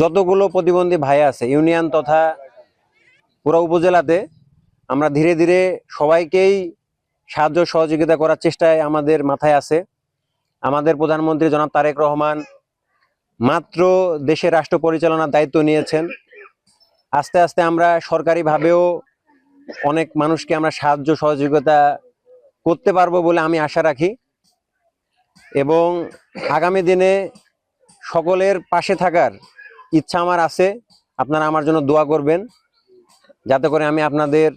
যতগুলো প্রতিবন্ধী ভাই আছে ইউনিয়ন তথা পুরো উপজেলাতে আমরা ধীরে ধীরে সবাইকেই সাহায্য সহযোগিতা করার চেষ্টায় আমাদের মাথায় আছে। আমাদের প্রধানমন্ত্রী জনাব তারেক রহমান মাত্র দেশের রাষ্ট্র পরিচালনার দায়িত্ব নিয়েছেন। আস্তে আস্তে আমরা সরকারিভাবেও অনেক মানুষকে আমরা সাহায্য সহযোগিতা করতে পারবো বলে আমি আশা রাখি এবং আগামী দিনে সকলের পাশে থাকার ইচ্ছা আমার আছে। আপনারা আমার জন্য দোয়া করবেন যাতে করে আমি আপনাদের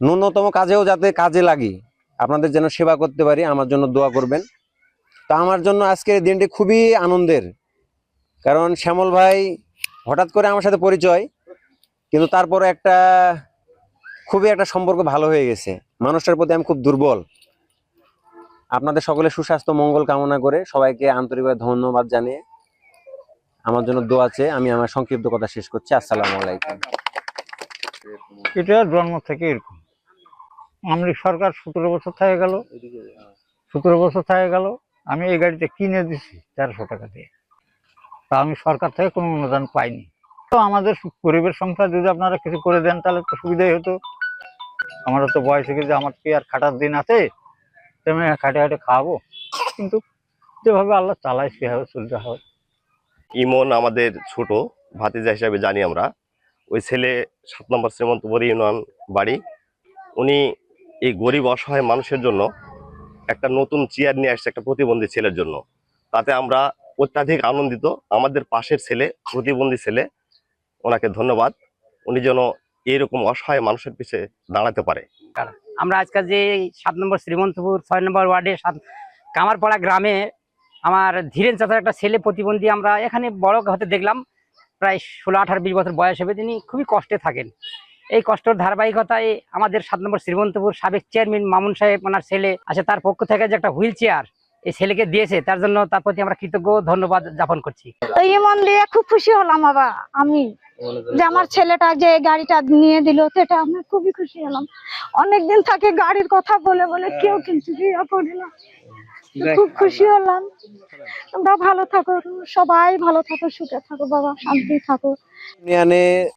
ন্যূনতম কাজেও যাতে কাজে লাগি, আপনাদের যেন সেবা করতে পারি, আমার জন্য দোয়া করবেন। তো আমার জন্য আজকের দিনটি খুবই আনন্দের, কারণ শ্যামল ভাই হঠাৎ করে আমার সাথে পরিচয়, কিন্তু তারপরে খুবই একটা সম্পর্ক ভালো হয়ে গেছে। মানুষটার প্রতি আমি খুব দুর্বল। আপনাদের সকলের সুস্বাস্থ্য মঙ্গল কামনা করে সবাইকে আন্তরিকভাবে ধন্যবাদ জানিয়ে আমার জন্য দোয়া চেয়ে আমি আমার সংক্ষিপ্ত কথা শেষ করছি। আসসালামু আলাইকুম। এটা জন্ম থেকে এরকম। আমলিগ সরকার 17 বছর থেকে গেল, 17 বছর থেকে গেল। আমি এই গাড়িটা কিনে দিছি 1300 টাকা দিয়ে। তা আমি সরকার থেকে কোনো অনুদান পাইনি। তো আমাদের গরিবের সংখ্যা যদি আপনারা কিছু করে দেন তাহলে তো সুবিধাই হতো। আমারও তো বয়স হয়ে গেছে, আমার কি আর খাটার দিন আছে? তেমনি খাটে খাটে খাওয়াবো, কিন্তু যেভাবে আল্লাহ চালায় সেভাবে চলতে হবে। ইমন আমাদের ছোট ভাতিজা হিসাবে জানি আমরা। ওই ছেলে 7 নম্বর শ্রীমন্তপুর ইউনিয়ন বাড়ি। উনি এই গরিব অসহায় মানুষের জন্য একটা নতুন চেয়ার নিয়ে আসছে, একটা প্রতিবন্ধী ছেলের জন্য। তাতে আমরা অত্যাধিক আনন্দিত। আমাদের পাশের ছেলে, প্রতিবন্ধী ছেলে, ওনাকে ধন্যবাদ। উনি যেন এইরকম অসহায় মানুষের পিছে দাঁড়াতে পারে। আমরা আজকাল যে 7 নম্বর শ্রীমন্তপুর 6 নম্বর ওয়ার্ডে কামারপাড়া গ্রামে আমার ধীরেন চাচার একটা ছেলে প্রতিবন্ধী আমরা এখানে বড় হতে দেখলাম। প্রায় 16, 18, 20 বছর বয়স হবে। তিনি খুবই কষ্টে থাকেন। এই কষ্টের ধারাবাহিকতায় আমাদের 7 নম্বর শ্রীমন্তপুর সাবেক চেয়ারম্যান মামুন সাহেব, ওনার ছেলে আছে, তার পক্ষ থেকে যে একটা হুইল চেয়ার এই ছেলেকে দিয়েছে, তার জন্য তার প্রতি আমরা কৃতজ্ঞ ধন্যবাদ জ্ঞাপন করছি। এই মন দিয়ে খুব খুশি হলাম বাবা, আমি যে আমার ছেলেটা যে গাড়িটা নিয়ে দিল সেটা আমি খুবই খুশি হলাম। অনেকদিন থাকে গাড়ির কথা বলে বলে কেউ কিন্তু পড়িলাম, খুব খুশি হলাম। তোমরা ভালো থাকো, সবাই ভালো থাকো, সুখে থাকো বাবা, শান্তি থাকো। ইউনিয়নে